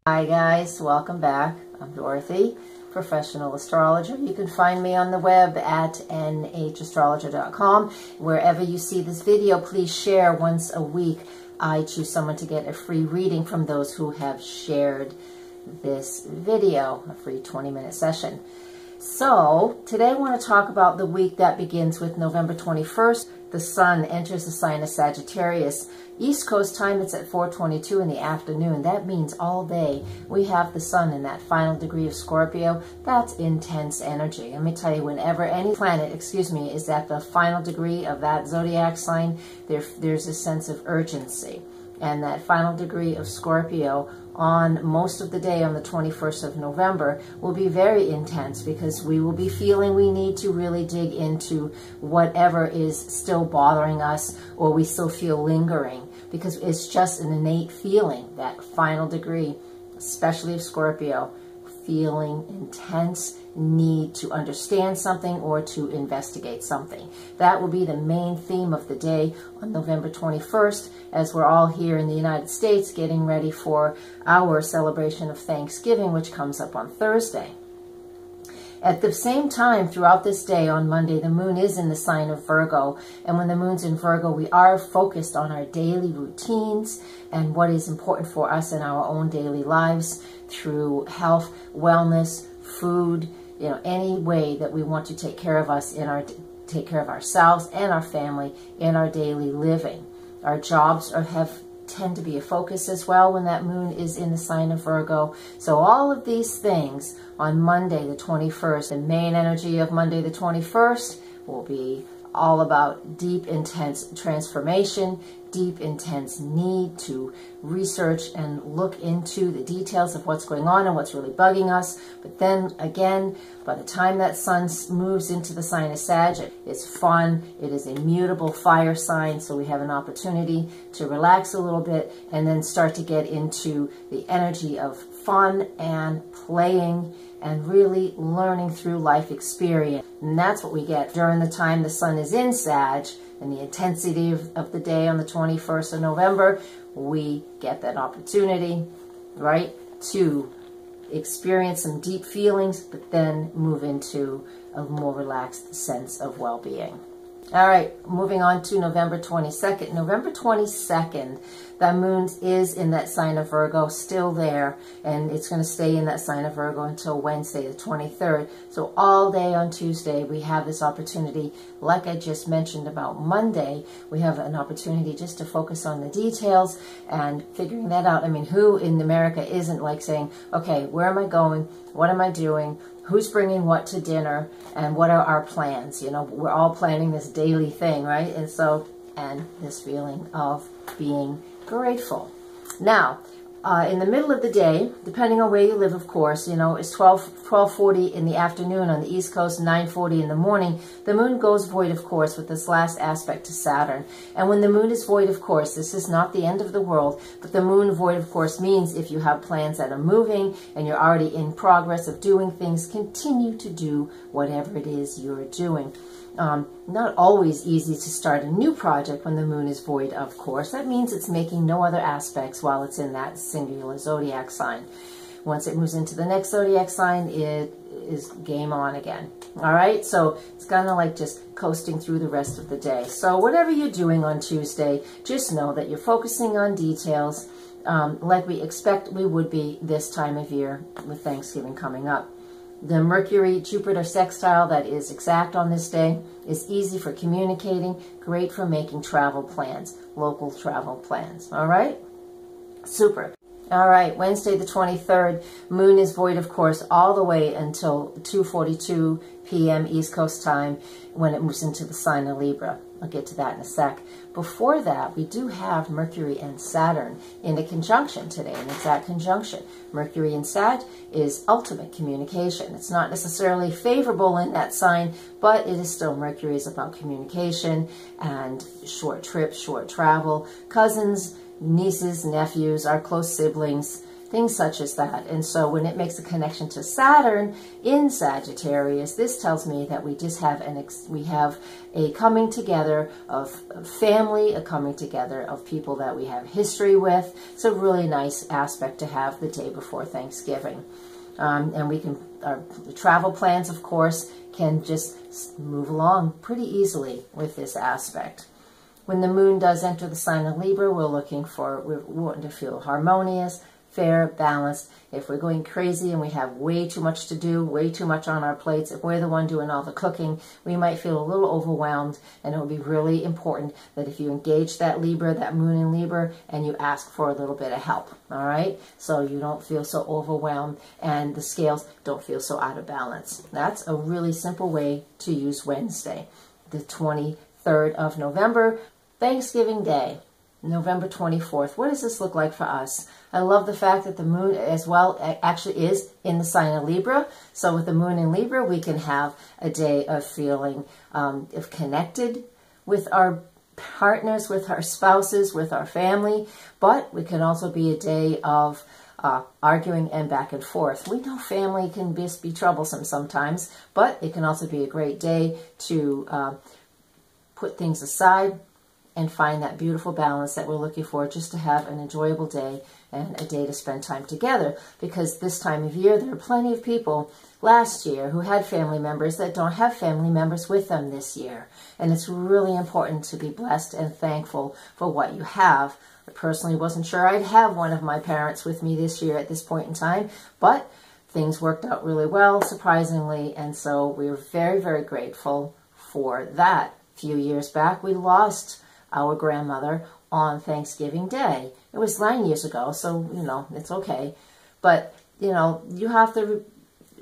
Hi guys, welcome back. I'm Dorothy, professional astrologer. You can find me on the web at nhastrologer.com. Wherever you see this video, please share once a week. I choose someone to get a free reading from those who have shared this video, a free 20-minute session. So today I want to talk about the week that begins with November 21st. The sun enters the sign of Sagittarius. East Coast time, it's at 4:22 in the afternoon. That means all day we have the sun in that final degree of Scorpio. That's intense energy. Let me tell you, whenever any planet, is at the final degree of that zodiac sign, there's a sense of urgency. And that final degree of Scorpio on most of the day on the 21st of November will be very intense because we will be feeling we need to really dig into whatever is still bothering us or we still feel lingering, because it's just an innate feeling, that final degree, especially of Scorpio, feeling intense need to understand something or to investigate something. That will be the main theme of the day on November 21st, as we're all here in the United States getting ready for our celebration of Thanksgiving, which comes up on Thursday. At the same time, throughout this day on Monday, the moon is in the sign of Virgo. And when the moon's in Virgo, we are focused on our daily routines and what is important for us in our own daily lives through health, wellness, food, any way that we want to take care of us take care of ourselves and our family in our daily living. Our jobs tend to be a focus as well when that moon is in the sign of Virgo. So all of these things on Monday the 21st, the main energy of Monday the 21st will be all about deep, intense transformation, deep, intense need to research and look into the details of what's going on and what's really bugging us. But then again, by the time that sun moves into the sign of Sag, it's fun. It is a mutable fire sign, so we have an opportunity to relax a little bit and then start to get into the energy of fun and playing and really learning through life experience. And that's what we get during the time the sun is in Sag and the intensity of the day on the 21st of November. We get that opportunity, right, to experience some deep feelings, but then move into a more relaxed sense of well-being. All right, moving on to November 22nd. November 22nd, the moon is in that sign of Virgo, still there, and it's going to stay in that sign of Virgo until Wednesday, the 23rd. So all day on Tuesday, we have this opportunity, like I just mentioned about Monday, we have an opportunity just to focus on the details and figuring that out. I mean, who in America isn't like saying, okay, where am I going? What am I doing? Who's bringing what to dinner, and what are our plans? We're all planning this daily thing, right? And this feeling of being grateful. Now, in the middle of the day, depending on where you live, of course, it's 12:40 in the afternoon on the East Coast, 9:40 in the morning. The moon goes void, of course, with this last aspect to Saturn. And when the moon is void, of course, this is not the end of the world, but the moon void, of course, means if you have plans that are moving and you're already in progress of doing things, continue to do whatever it is you're doing. Not always easy to start a new project when the moon is void, of course. That means it's making no other aspects while it's in that singular zodiac sign. Once it moves into the next zodiac sign, it is game on again. All right, so it's kind of like just coasting through the rest of the day. So whatever you're doing on Tuesday, just know that you're focusing on details like we expect we would be this time of year with Thanksgiving coming up. The Mercury-Jupiter sextile that is exact on this day is easy for communicating, great for making travel plans, local travel plans. All right? Super. All right, Wednesday the 23rd, moon is void, of course, all the way until 2:42 p.m. East Coast time when it moves into the sign of Libra. I'll get to that in a sec. Before that, we do have Mercury and Saturn in a conjunction today, an exact conjunction. Mercury in Sag is ultimate communication. It's not necessarily favorable in that sign, but it is still, Mercury is about communication and short trips, short travel, cousins, nieces, nephews, our close siblings, things such as that. And so when it makes a connection to Saturn in Sagittarius, this tells me that we just have a coming together of family, a coming together of people that we have history with. It's a really nice aspect to have the day before Thanksgiving. And we can, our travel plans, of course, can just move along pretty easily with this aspect. When the moon does enter the sign of Libra, we're wanting to feel harmonious, fair, balanced. If we're going crazy and we have way too much to do, way too much on our plates, if we're the one doing all the cooking, we might feel a little overwhelmed, and it will be really important that if you engage that Libra, that moon in Libra, and you ask for a little bit of help, all right? So you don't feel so overwhelmed and the scales don't feel so out of balance. That's a really simple way to use Wednesday, the 23rd of November, Thanksgiving Day. November 24th. What does this look like for us? I love the fact that the moon as well actually is in the sign of Libra. So with the moon in Libra, we can have a day of feeling of connected with our partners, with our spouses, with our family. But it can also be a day of arguing and back and forth. We know family can just be troublesome sometimes, but it can also be a great day to put things aside and find that beautiful balance that we're looking for, just to have an enjoyable day and a day to spend time together. Because this time of year, there are plenty of people last year who had family members that don't have family members with them this year. And it's really important to be blessed and thankful for what you have. I personally wasn't sure I'd have one of my parents with me this year at this point in time, but things worked out really well, surprisingly, and so we were very, very grateful for that. A few years back, we lost our grandmother on Thanksgiving Day. It was 9 years ago, so, you know, it's okay. But, you know, you have to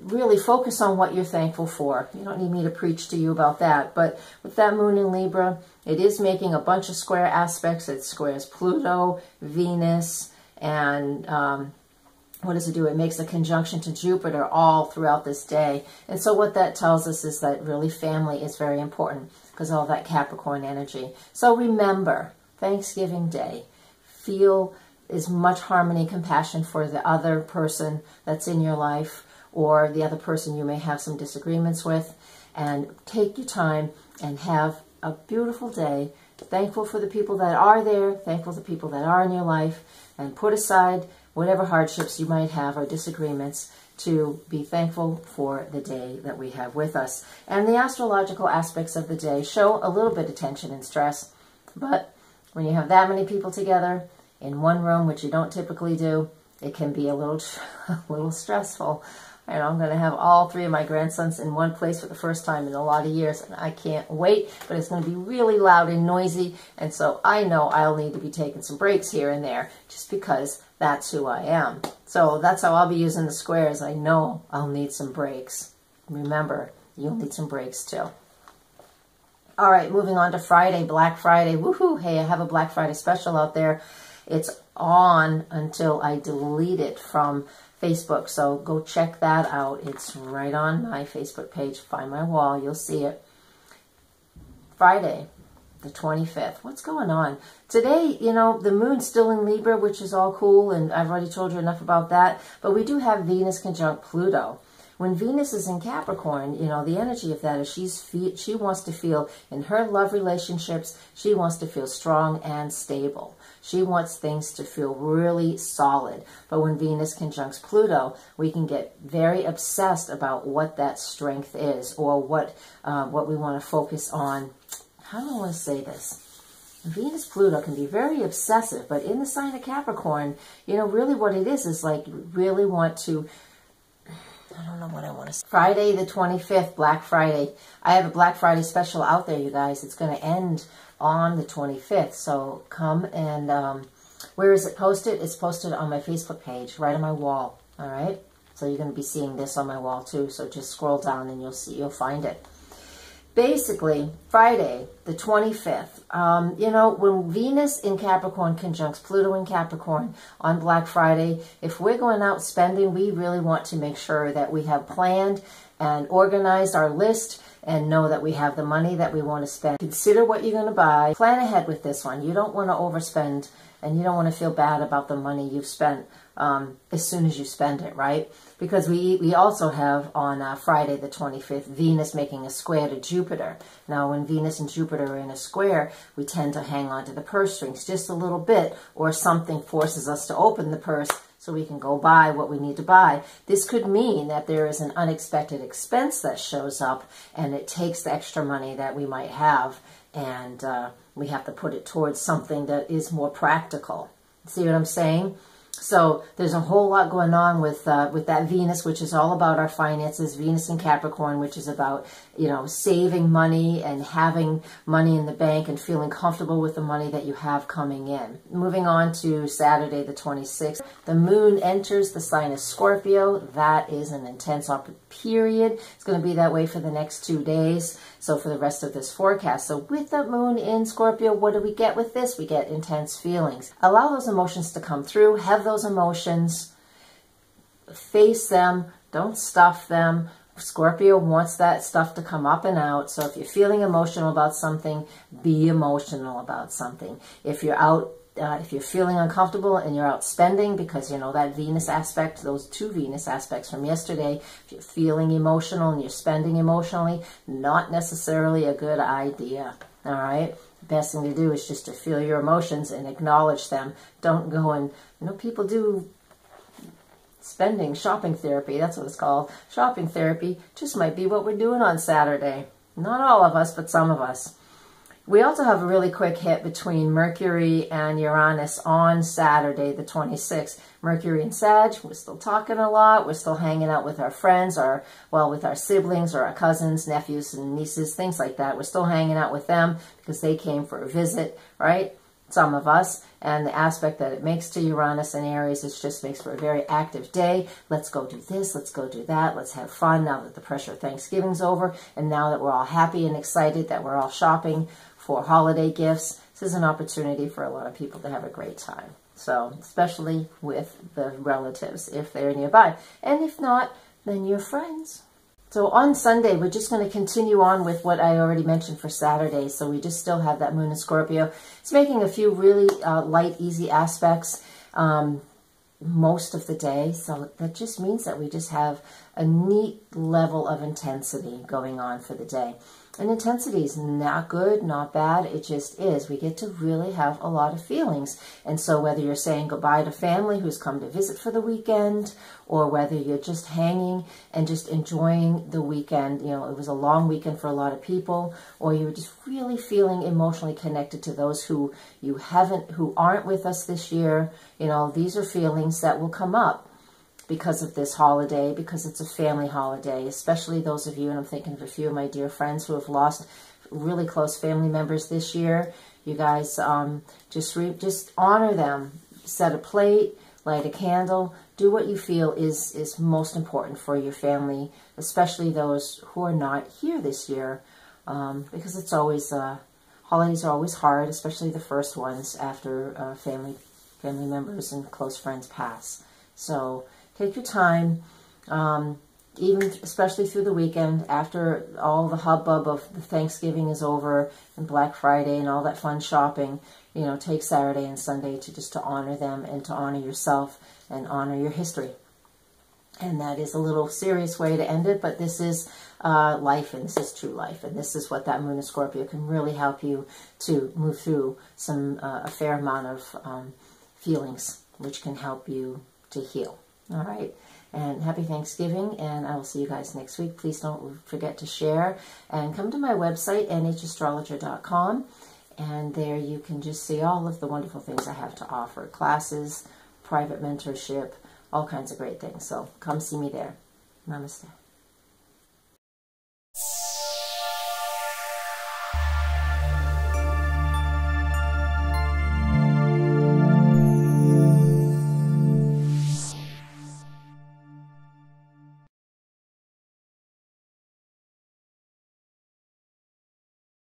really focus on what you're thankful for. You don't need me to preach to you about that. But with that moon in Libra, it is making a bunch of square aspects. It squares Pluto, Venus, and what does it do? It makes a conjunction to Jupiter all throughout this day. And so what that tells us is that really family is very important, because all that Capricorn energy. So remember, Thanksgiving Day, feel as much harmony and compassion for the other person that's in your life, or the other person you may have some disagreements with, and take your time and have a beautiful day, thankful for the people that are there, thankful for the people that are in your life, and put aside whatever hardships you might have or disagreements to be thankful for the day that we have with us. And the astrological aspects of the day show a little bit of tension and stress, but when you have that many people together in one room, which you don't typically do, it can be a little stressful. And I'm going to have all three of my grandsons in one place for the first time in a lot of years, and I can't wait, but it's going to be really loud and noisy, and so I know I'll need to be taking some breaks here and there, just because that's who I am. So that's how I'll be using the squares. I know I'll need some breaks. Remember, you'll need some breaks too. All right, moving on to Friday, Black Friday. Woohoo! Hey, I have a Black Friday special out there. It's on until I delete it from Facebook, so go check that out. It's right on my Facebook page. Find my wall, you'll see it. Friday, the 25th. What's going on? Today, you know, the moon's still in Libra, which is all cool, and I've already told you enough about that, but we do have Venus conjunct Pluto. When Venus is in Capricorn, you know, the energy of that is she wants to feel, in her love relationships, she wants to feel strong and stable. She wants things to feel really solid. But when Venus conjuncts Pluto, we can get very obsessed about what that strength is, or what we want to focus on. How do I want to say this? Venus-Pluto can be very obsessive, but in the sign of Capricorn, you know, really what it is like you really want to, I don't know what I want to say. Friday the 25th, Black Friday. I have a Black Friday special out there, you guys. It's going to end on the 25th. So come and, where is it posted? It's posted on my Facebook page, right on my wall. All right. So you're going to be seeing this on my wall too. So just scroll down and you'll find it. Basically, Friday, the 25th, you know, when Venus in Capricorn conjuncts Pluto in Capricorn on Black Friday, if we're going out spending, we really want to make sure that we have planned and organized our list and know that we have the money that we want to spend. Consider what you're going to buy. Plan ahead with this one. You don't want to overspend, and you don't want to feel bad about the money you've spent as soon as you spend it, right? Because we also have on Friday the 25th, Venus making a square to Jupiter. Now, when Venus and Jupiter are in a square, we tend to hang on to the purse strings just a little bit, or something forces us to open the purse so we can go buy what we need to buy. This could mean that there is an unexpected expense that shows up, and it takes the extra money that we might have, and we have to put it towards something that is more practical. See what I'm saying? So there's a whole lot going on with that Venus, which is all about our finances. Venus in Capricorn, which is about, you know, saving money and having money in the bank and feeling comfortable with the money that you have coming in. Moving on to Saturday the 26th, the moon enters the sign of Scorpio. That is an intense period. It's going to be that way for the next 2 days. So for the rest of this forecast. So with the moon in Scorpio, what do we get with this? We get intense feelings. Allow those emotions to come through. Have those emotions. Face them. Don't stuff them. Scorpio wants that stuff to come up and out. So if you're feeling emotional about something, be emotional about something. If you're out, if you're feeling uncomfortable and you're out spending because, you know, that Venus aspect, those two Venus aspects from yesterday, if you're feeling emotional and you're spending emotionally, not necessarily a good idea. All right? The best thing to do is just to feel your emotions and acknowledge them. Don't go and, you know, people do spending, shopping therapy. That's what it's called. Shopping therapy just might be what we're doing on Saturday. Not all of us, but some of us. We also have a really quick hit between Mercury and Uranus on Saturday, the 26th. Mercury and Sag, we're still talking a lot. We're still hanging out with our friends, or, well, with our siblings or our cousins, nephews and nieces, things like that. We're still hanging out with them because they came for a visit, right? Some of us. And the aspect that it makes to Uranus and Aries, it just makes for a very active day. Let's go do this, let's go do that, let's have fun now that the pressure of Thanksgiving's over, and now that we're all happy and excited that we're all shopping for holiday gifts. This is an opportunity for a lot of people to have a great time. So, especially with the relatives, if they're nearby. And if not, then your friends. So on Sunday, we're just going to continue on with what I already mentioned for Saturday. So we just still have that moon in Scorpio. It's making a few really light, easy aspects most of the day. So that just means that we just have a neat level of intensity going on for the day. And intensity is not good, not bad. It just is. We get to really have a lot of feelings. And so whether you're saying goodbye to family who's come to visit for the weekend, or whether you're just hanging and just enjoying the weekend, you know, it was a long weekend for a lot of people, or you're just really feeling emotionally connected to those who who aren't with us this year, you know, these are feelings that will come up because of this holiday, because it's a family holiday, especially those of you, and I'm thinking of a few of my dear friends who have lost really close family members this year. You guys just honor them. Set a plate, light a candle, do what you feel is most important for your family, especially those who are not here this year, because it's always, holidays are always hard, especially the first ones after family members and close friends pass. So take your time, even especially through the weekend, after all the hubbub of the Thanksgiving is over and Black Friday and all that fun shopping, you know, take Saturday and Sunday to honor them and to honor yourself and honor your history. And that is a little serious way to end it, but this is life, and this is true life, and this is what that moon in Scorpio can really help you to move through a fair amount of feelings, which can help you to heal. All right, and happy Thanksgiving, and I will see you guys next week. Please don't forget to share, and come to my website, nhastrologer.com, and there you can just see all of the wonderful things I have to offer. Classes, private mentorship, all kinds of great things. So come see me there. Namaste.